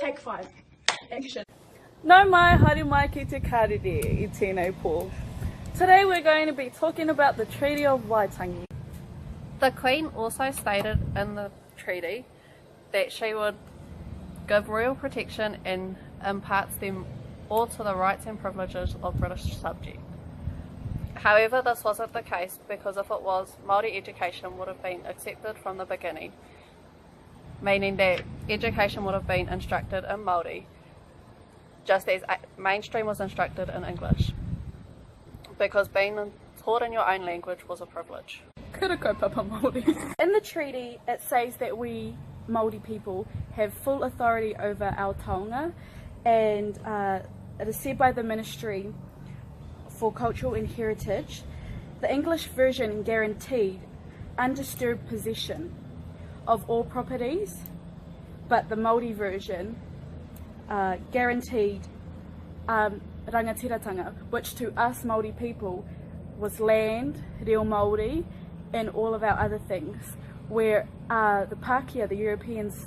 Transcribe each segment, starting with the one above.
Take 5. Action. No mai, haere mai ki te karere I tēnei pō. Today we're going to be talking about the Treaty of Waitangi. The Queen also stated in the treaty that she would give royal protection and imparts them all to the rights and privileges of British subjects. However, this wasn't the case because if it was, Māori education would have been accepted from the beginning, meaning that education would have been instructed in Māori, just as mainstream was instructed in English, because being taught in your own language was a privilege. Kura kaupapa Māori. In the treaty, it says that we Māori people have full authority over our taonga, and it is said by the Ministry for Cultural and Heritage. The English version guaranteed undisturbed possession of all properties, but the Māori version guaranteed rangatiratanga, which to us Māori people was land, reo Māori, and all of our other things, where the Pākehā, the Europeans,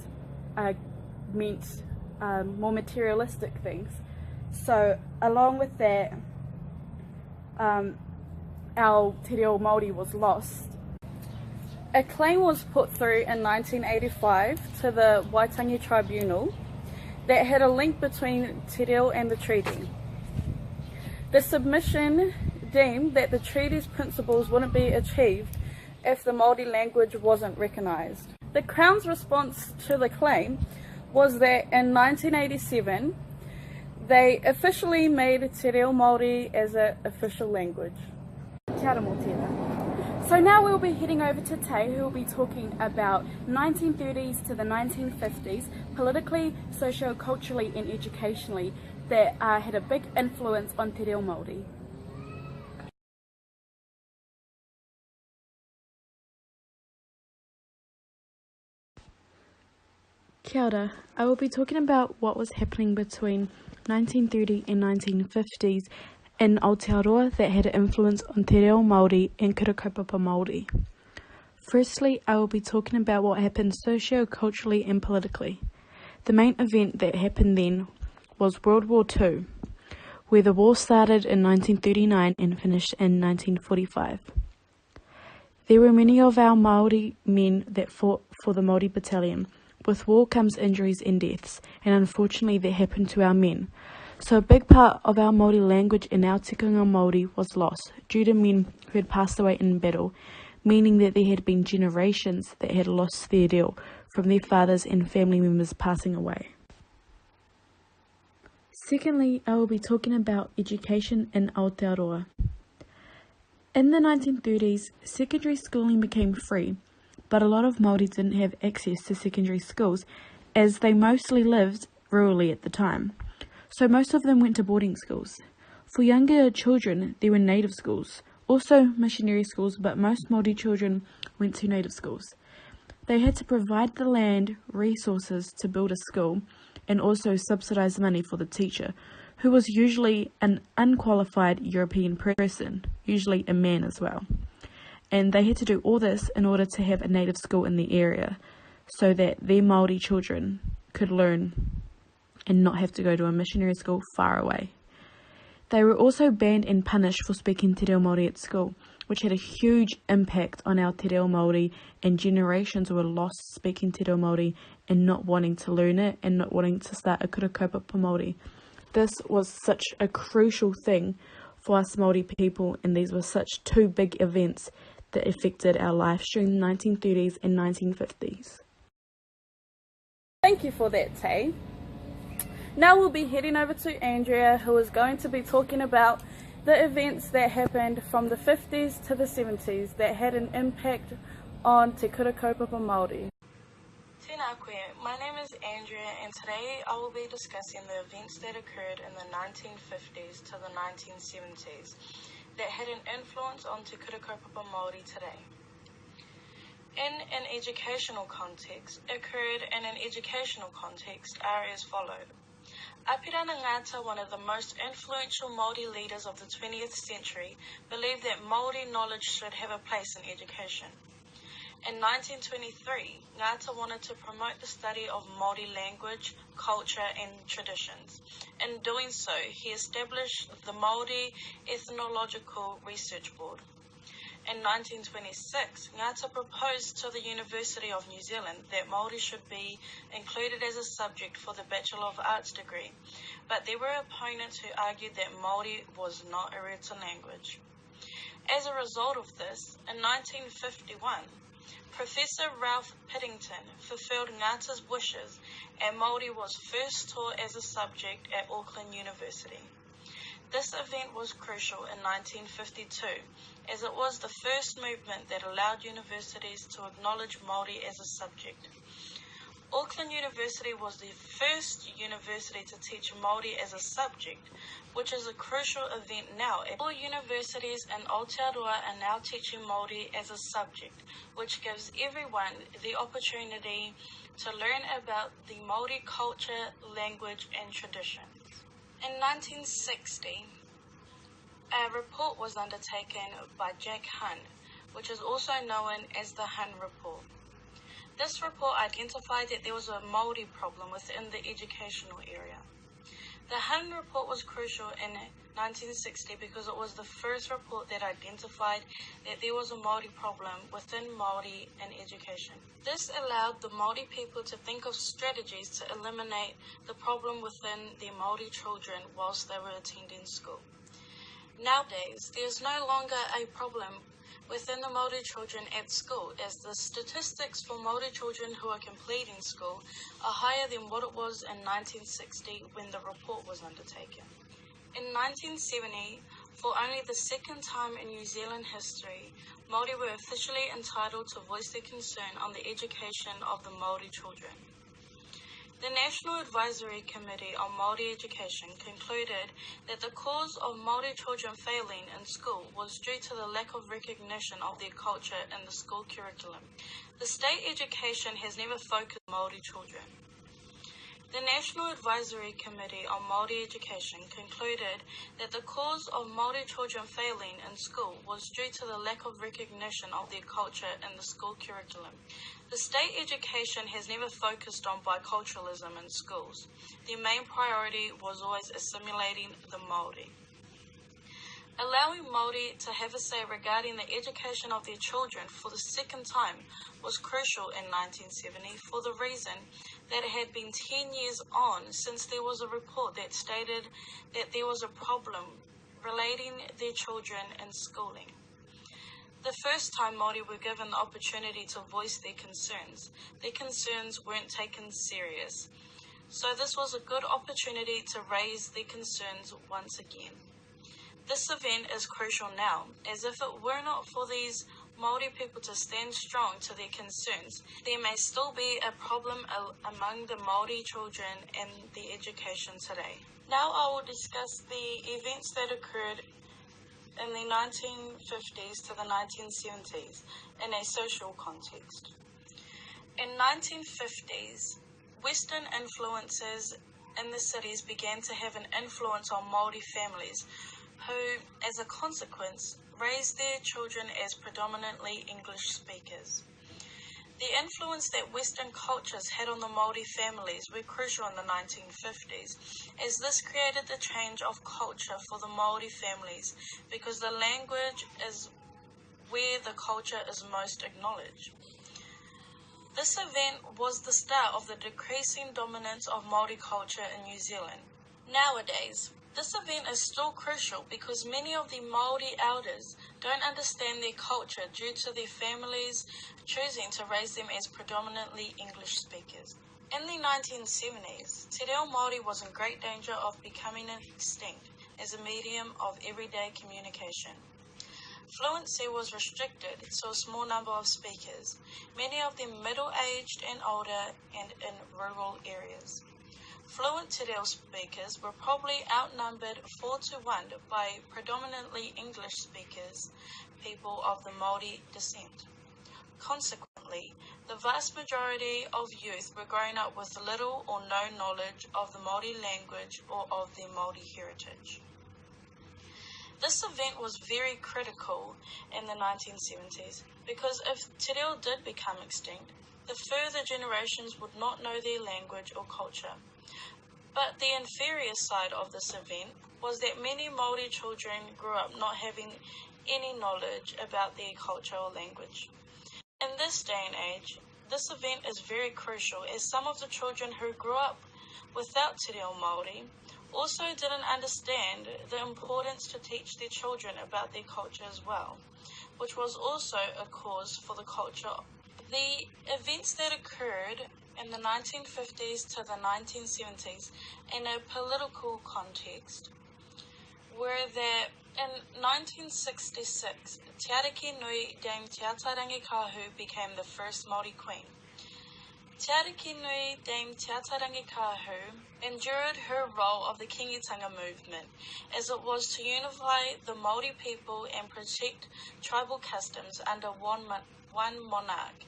meant more materialistic things. So along with that, our te reo Māori was lost. A claim was put through in 1985 to the Waitangi Tribunal that had a link between te reo and the treaty. The submission deemed that the treaty's principles wouldn't be achieved if the Māori language wasn't recognised. The Crown's response to the claim was that in 1987 they officially made te reo Māori as an official language. Kia ora mō tērā. So now we'll be heading over to Te, who will be talking about 1930s to the 1950s, politically, socio-culturally and educationally, that had a big influence on te reo Māori. Kia ora. I will be talking about what was happening between 1930 and 1950s in Aotearoa that had an influence on te reo Māori and kura kaupapa Māori. Firstly, I will be talking about what happened socio-culturally and politically. The main event that happened then was World War II, where the war started in 1939 and finished in 1945. There were many of our Māori men that fought for the Māori battalion. With war comes injuries and deaths, and unfortunately that happened to our men. So a big part of our Māori language and our tikanga Māori was lost due to men who had passed away in battle, meaning that there had been generations that had lost their reo from their fathers and family members passing away. Secondly, I will be talking about education in Aotearoa. In the 1930s, secondary schooling became free, but a lot of Māori didn't have access to secondary schools as they mostly lived rurally at the time. So most of them went to boarding schools. For younger children, there were native schools, also missionary schools, but most Māori children went to native schools. They had to provide the land, resources to build a school, and also subsidise money for the teacher, who was usually an unqualified European person, usually a man as well. And they had to do all this in order to have a native school in the area so that their Māori children could learn and not have to go to a missionary school far away. They were also banned and punished for speaking te reo Māori at school, which had a huge impact on our te reo Māori, and generations were lost speaking te reo Māori and not wanting to learn it and not wanting to start a kura kaupapa Māori. This was such a crucial thing for us Māori people, and these were such two big events that affected our lives during the 1930s and 1950s. Thank you for that, Tay. Now we'll be heading over to Andrea, who is going to be talking about the events that happened from the 50s to the 70s that had an impact on te kura kaupapa Māori. Tēnā koe, my name is Andrea, and today I will be discussing the events that occurred in the 1950s to the 1970s that had an influence on te kura kaupapa Māori today. In an educational context, are as followed. Apirana Ngata, one of the most influential Māori leaders of the 20th century, believed that Māori knowledge should have a place in education. In 1923, Ngāta wanted to promote the study of Māori language, culture and traditions. In doing so, he established the Māori Ethnological Research Board. In 1926, Ngāta proposed to the University of New Zealand that Māori should be included as a subject for the Bachelor of Arts degree, but there were opponents who argued that Māori was not a written language. As a result of this, in 1951, Professor Ralph Piddington fulfilled Ngāta's wishes and Māori was first taught as a subject at Auckland University. This event was crucial in 1952, as it was the first movement that allowed universities to acknowledge Māori as a subject. Auckland University was the first university to teach Māori as a subject, which is a crucial event now. All universities in Aotearoa are now teaching Māori as a subject, which gives everyone the opportunity to learn about the Māori culture, language and traditions. In 1960, a report was undertaken by Jack Hunn, which is also known as the Hunn Report. This report identified that there was a Māori problem within the educational area. The Hunn Report was crucial in 1960 because it was the first report that identified that there was a Māori problem within Māori in education. This allowed the Māori people to think of strategies to eliminate the problem within their Māori children whilst they were attending school. Nowadays, there is no longer a problem within the Māori children at school, as the statistics for Māori children who are completing school are higher than what it was in 1960 when the report was undertaken. In 1970, for only the second time in New Zealand history, Māori were officially entitled to voice their concern on the education of the Māori children. The National Advisory Committee on Māori Education concluded that the cause of Māori children failing in school was due to the lack of recognition of their culture in the school curriculum. The state education has never focused on Māori children. The National Advisory Committee on Māori Education concluded that the cause of Māori children failing in school was due to the lack of recognition of their culture in the school curriculum. The state education has never focused on biculturalism in schools. Their main priority was always assimilating the Māori. Allowing Māori to have a say regarding the education of their children for the second time was crucial in 1970 for the reason that it had been 10 years on since there was a report that stated that there was a problem relating their children in schooling. The first time Māori were given the opportunity to voice their concerns weren't taken serious. So this was a good opportunity to raise their concerns once again. This event is crucial now, as if it were not for these Māori people to stand strong to their concerns, there may still be a problem among the Māori children in the education today. Now I will discuss the events that occurred in the 1950s to the 1970s in a social context. In 1950s, Western influences in the cities began to have an influence on Māori families who, as a consequence, raised their children as predominantly English speakers. The influence that Western cultures had on the Māori families were crucial in the 1950s, as this created the change of culture for the Māori families because the language is where the culture is most acknowledged. This event was the start of the decreasing dominance of Māori culture in New Zealand. Nowadays, this event is still crucial because many of the Māori elders don't understand their culture due to their families choosing to raise them as predominantly English speakers. In the 1970s, Te Reo Māori was in great danger of becoming extinct as a medium of everyday communication. Fluency was restricted to a small number of speakers, many of them middle-aged and older and in rural areas. Fluent Te Reo speakers were probably outnumbered 4-1 by predominantly English speakers, people of the Māori descent. Consequently, the vast majority of youth were growing up with little or no knowledge of the Māori language or of their Māori heritage. This event was very critical in the 1970s because if te reo did become extinct, the further generations would not know their language or culture. But the inferior side of this event was that many Māori children grew up not having any knowledge about their culture or language. In this day and age, this event is very crucial as some of the children who grew up without te reo Māori also didn't understand the importance to teach their children about their culture as well, which was also a cause for the culture. The events that occurred in the 1950s to the 1970s in a political context were that in 1966, Te Ariki Nui Dame Te Atarangi Kahu became the first Māori queen. Te Ariki Nui Dame Te Atarangi Kahu endured her role of the Kingitanga movement as it was to unify the Māori people and protect tribal customs under one monarch,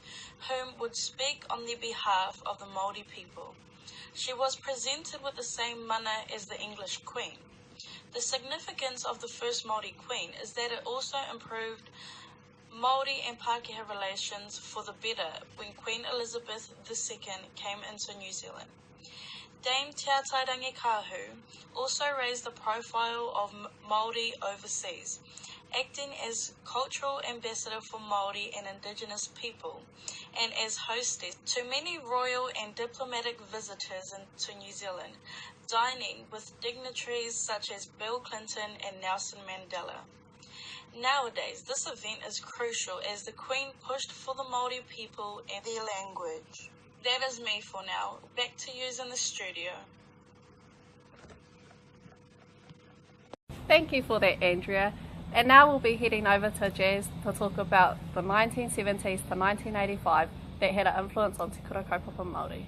whom would speak on the behalf of the Māori people. She was presented with the same mana as the English queen. The significance of the first Māori queen is that it also improved Māori and Pākehā relations for the better when Queen Elizabeth II came into New Zealand. Dame Te Atarangi Kahu also raised the profile of Māori overseas, acting as cultural ambassador for Māori and Indigenous people, and as hostess to many royal and diplomatic visitors to New Zealand, dining with dignitaries such as Bill Clinton and Nelson Mandela. Nowadays, this event is crucial as the Queen pushed for the Māori people and their language. That is me for now. Back to you in the studio. Thank you for that, Andrea. And now we'll be heading over to Jazz to talk about the 1970s to 1985 that had an influence on Te Kura Kaupapa Māori.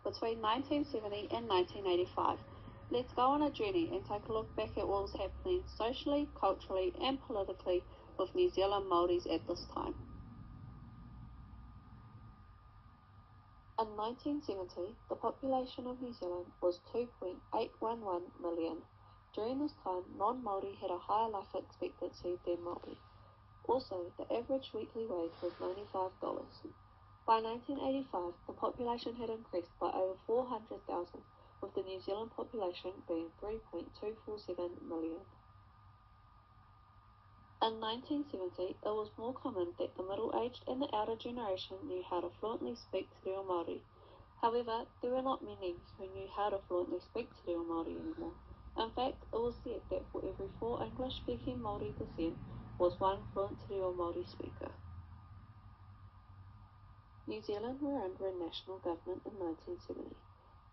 Between 1970 and 1985, let's go on a journey and take a look back at what was happening socially, culturally and politically with New Zealand Māoris at this time. In 1970, the population of New Zealand was 2.811 million. During this time, non-Māori had a higher life expectancy than Māori. Also, the average weekly wage was $95. By 1985, the population had increased by over 400,000, with the New Zealand population being 3.247 million. In 1970, it was more common that the middle-aged and the elder generation knew how to fluently speak Te Reo Māori. However, there were not many who knew how to fluently speak Te Reo Māori anymore. In fact, it was said that for every 4 English-speaking Māori descent was 1 fluent Te Reo Māori speaker. New Zealand were under a national government in 1970.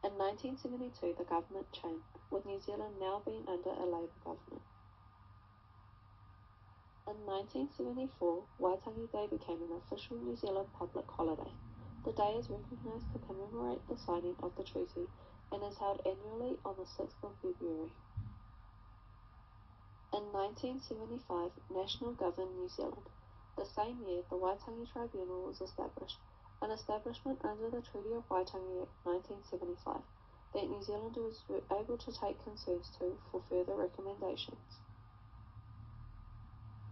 In 1972, the government changed, with New Zealand now being under a Labour government. In 1974, Waitangi Day became an official New Zealand public holiday. The day is recognised to commemorate the signing of the treaty and is held annually on the 6th of February. In 1975, National governed New Zealand. The same year, the Waitangi Tribunal was established, an establishment under the Treaty of Waitangi Act 1975 that New Zealanders were able to take concerns to for further recommendations.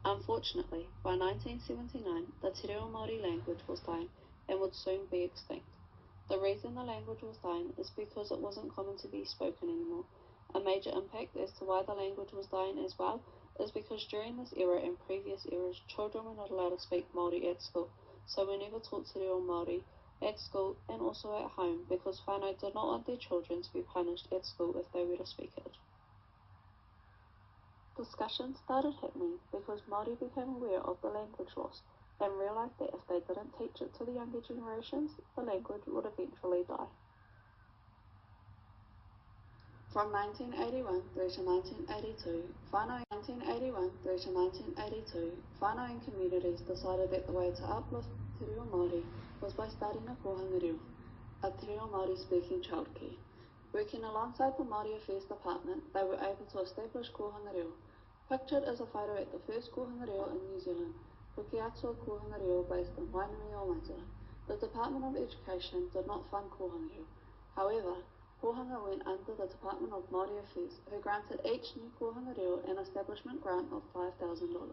Unfortunately, by 1979, the Te Reo Māori language was dying and would soon be extinct. The reason the language was dying is because it wasn't common to be spoken anymore. A major impact as to why the language was dying as well is because during this era and previous eras, children were not allowed to speak Māori at school, so we never taught Te Reo Māori at school and also at home because whānau did not want their children to be punished at school if they were to speak it. Discussions started happening because Māori became aware of the language loss and realised that if they didn't teach it to the younger generations, the language would eventually die. From 1981 through to 1982, whānau and communities decided that the way to uplift Te Reo Māori was by starting a kohanga reo, a Te Reo Māori speaking childcare. Working alongside the Māori Affairs Department, they were able to establish kohanga reo. Pictured is a photo at the first kohanga reo in New Zealand, Puke Atua kohanga reo based in Wainui o Matua. The Department of Education did not fund kohanga reo. However, Kohanga went under the Department of Māori Affairs, who granted each new kohanga reo an establishment grant of $5,000.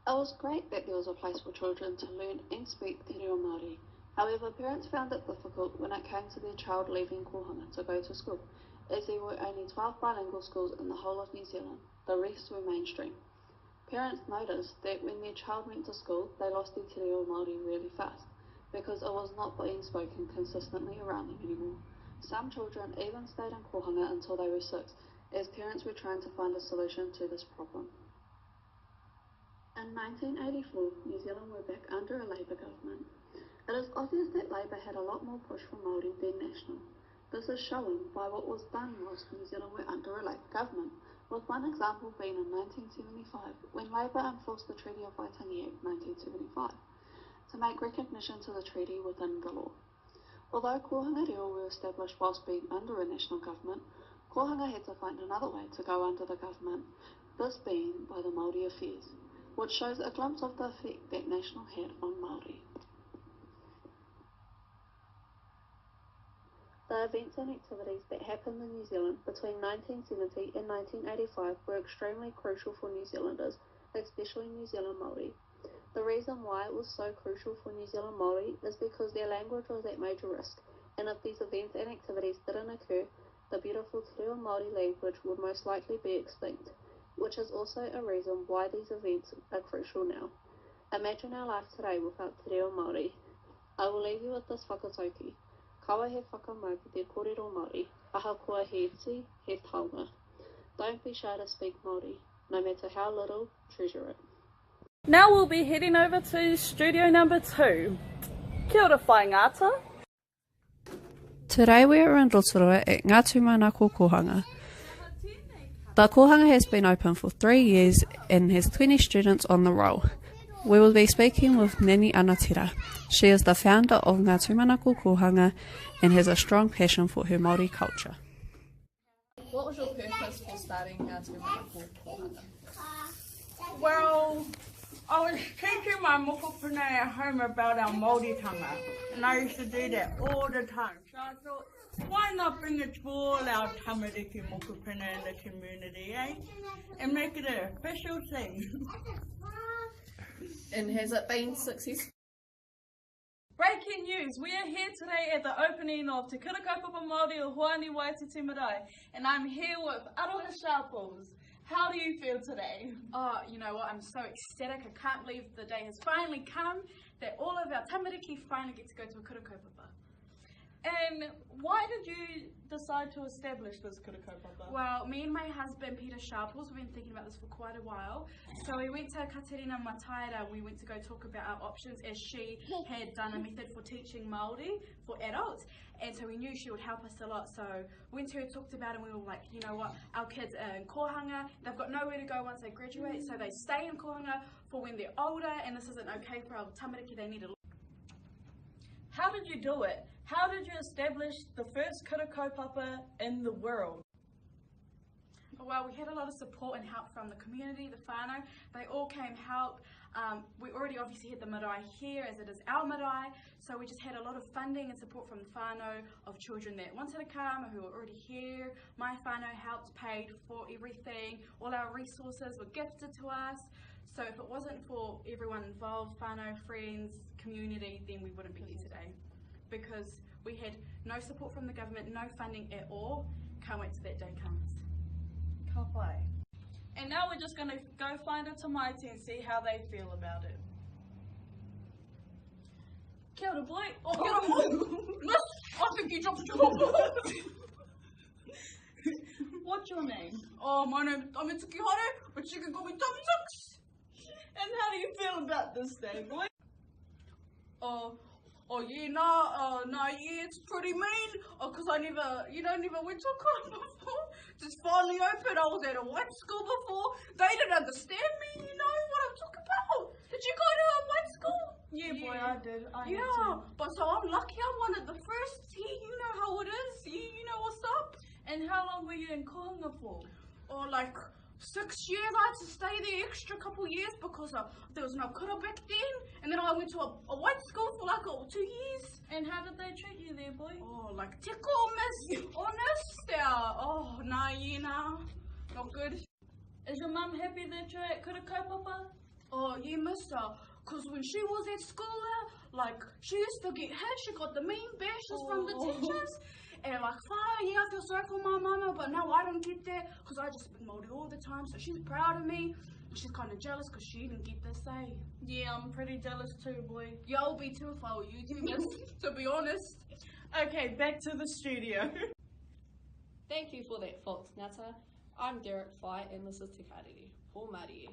It was great that there was a place for children to learn and speak te reo Māori. However, parents found it difficult when it came to their child leaving kohanga to go to school, as there were only 12 bilingual schools in the whole of New Zealand. The rest were mainstream. Parents noticed that when their child went to school, they lost their te reo Māori really fast, because it was not being spoken consistently around them anymore. Some children even stayed in kohanga until they were 6, as parents were trying to find a solution to this problem. In 1984, New Zealand were back under a Labour government. It is obvious that Labour had a lot more push for Māori than National. This is shown by what was done whilst New Zealand were under a Labour government, with one example being in 1975, when Labour enforced the Treaty of Waitangi Act 1975 to make recognition to the treaty within the law. Although kohanga reo were established whilst being under a national government, kohanga had to find another way to go under the government, this being by the Māori Affairs, which shows a glimpse of the effect that National had on Māori. The events and activities that happened in New Zealand between 1970 and 1985 were extremely crucial for New Zealanders, especially New Zealand Māori. The reason why it was so crucial for New Zealand Māori is because their language was at major risk, and if these events and activities didn't occur, the beautiful te reo Māori language would most likely be extinct, which is also a reason why these events are crucial now. Imagine our life today without te reo Māori. I will leave you with this whakatauki. Kawa he whakamau ki te kōrero Māori, ahakoa he iti, he taonga. Don't be shy to speak Māori, no matter how little, treasure it. Now we'll be heading over to studio number 2. Kia ora whai ngāta. Today we are in Rotorua at Ngā Tūmanako Kohanga. The kohanga has been open for 3 years and has 20 students on the roll. We will be speaking with Nini Anatira. She is the founder of Ngā Tūmanako Kohanga and has a strong passion for her Māori culture. What was your purpose for starting Ngā Tūmanako Kohanga? Well, I was teaching my mokopuna at home about our Māoritanga, and I used to do that all the time. So I thought, why not bring it to all our tamariki mokopuna in the community, eh? And make it an official thing. And has it been successful? Breaking news! We are here today at the opening of Te Kura Kaupapa Māori o Hoani Waititi Marae, and I'm here with Aroha Sharples. How do you feel today? Oh, you know what, I'm so ecstatic. I can't believe the day has finally come that all of our tamariki finally get to go to a kura kaupapa. And why did you decide to establish this kura kaupapa? Well, me and my husband Peter Sharples, we've been thinking about this for quite a while. So we went to Katerina Mataira, we went to go talk about our options, as she had done a method for teaching Māori for adults. And so we knew she would help us a lot. So we went to her, talked about it, and we were like, you know what, our kids are in kohanga, they've got nowhere to go once they graduate, so they stay in kohanga for when they're older, and this isn't okay for our tamariki, they need to. How did you do it? How did you establish the first kura kaupapa in the world? Well, we had a lot of support and help from the community, the whānau. They all came help. We already obviously had the marae here, as it is our marae, so we just had a lot of funding and support from the whānau of children that wanted to come, who were already here. My whānau helped, paid for everything. All our resources were gifted to us. So if it wasn't for everyone involved, whānau, friends, community, then we wouldn't be here today. Because we had no support from the government, no funding at all. Can't wait till that day comes. Ka pai. And now we're just going to go find a tamaiti and see how they feel about it. Kia ora, boy. Oh, kia ora, miss. I think you dropped your What's your name? Oh, my name is Tamatikihare, but you can call me Tum-Tux. And how do you feel about this day, boy? Yeah, yeah, it's pretty mean, because I never went to a club before. Just finally open. I was at a white school before. They didn't understand me, you know what I'm talking about. Did you go to a white school? Yeah, boy, I did. But so I'm lucky I'm one of the first here, you know how it is, you know what's up. And how long were you in kohanga for? Or like 6 years. I had to stay there extra couple years because there was no kura back then. And then I went to a white school for like 2 years. And how did they treat you there, boy? Oh, like tickle, miss. Honest. Oh, nah, yeah, nah. Not good. Is your mum happy that you're at Kura Kaupapa? Oh, yeah, mister. Because when she was at school, like, she used to get hit. She got the mean bashes from the teachers. And like, yeah, I feel sorry for my mama, but now I don't get that because I just speak Māori all the time. So she's proud of me. She's kind of jealous because she didn't get the say. Yeah, I'm pretty jealous too, boy. Yeah, I'll be too if I were you, miss, to be honest. Okay, back to the studio. Thank you for that, Fox Ngata. I'm Derek Fly and this is Te Karere, for Māori.